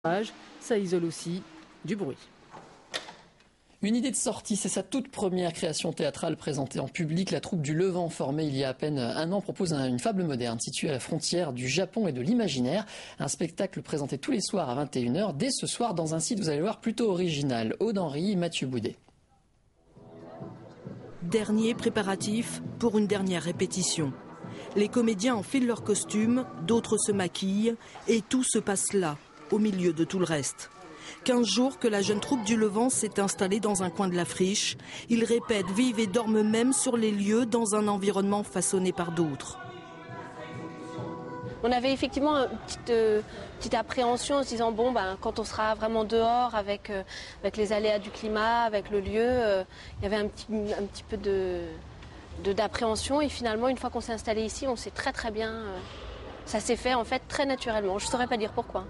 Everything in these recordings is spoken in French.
Ça isole aussi du bruit. Une idée de sortie, c'est sa toute première création théâtrale présentée en public. La troupe du Levant, formée il y a à peine un an, propose une fable moderne située à la frontière du Japon et de l'imaginaire. Un spectacle présenté tous les soirs à 21h, dès ce soir dans un site, vous allez voir, plutôt original. Aude Henry, Mathieu Boudet. Dernier préparatif pour une dernière répétition. Les comédiens enfilent leurs costumes, d'autres se maquillent et tout se passe là, au milieu de tout le reste. 15 jours que la jeune troupe du Levant s'est installée dans un coin de la friche. Ils répètent, vivent et dorment même sur les lieux dans un environnement façonné par d'autres. On avait effectivement une petite appréhension en se disant quand on sera vraiment dehors avec les aléas du climat, avec le lieu, il y avait un petit peu d'appréhension et finalement une fois qu'on s'est installé ici, on sait très bien, ça s'est fait en fait très naturellement. Je ne saurais pas dire pourquoi.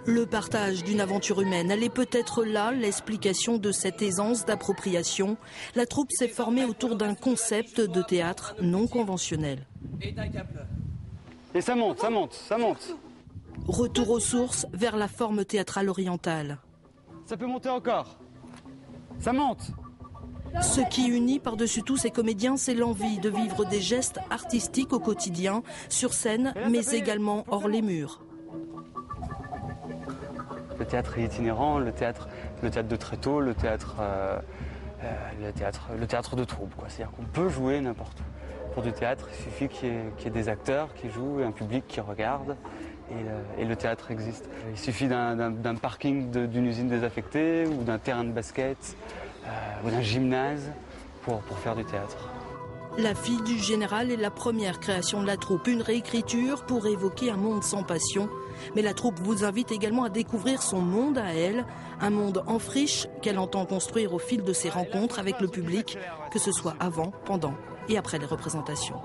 Le partage d'une aventure humaine, elle est peut-être là l'explication de cette aisance d'appropriation. La troupe s'est formée autour d'un concept de théâtre non conventionnel. Et ça monte, ça monte, ça monte. Retour aux sources vers la forme théâtrale orientale. Ça peut monter encore. Ça monte. Ce qui unit par-dessus tout ces comédiens, c'est l'envie de vivre des gestes artistiques au quotidien, sur scène, mais également hors les murs. Le théâtre est itinérant, le théâtre de tréteau, le théâtre de troupe. C'est-à-dire qu'on peut jouer n'importe où. Pour du théâtre, il suffit qu'il y ait des acteurs qui jouent et un public qui regarde et le théâtre existe. Il suffit d'un parking d'une usine désaffectée ou d'un terrain de basket ou d'un gymnase pour faire du théâtre. La fille du général est la première création de la troupe, une réécriture pour évoquer un monde sans passion. Mais la troupe vous invite également à découvrir son monde à elle, un monde en friche qu'elle entend construire au fil de ses rencontres avec le public, que ce soit avant, pendant et après les représentations.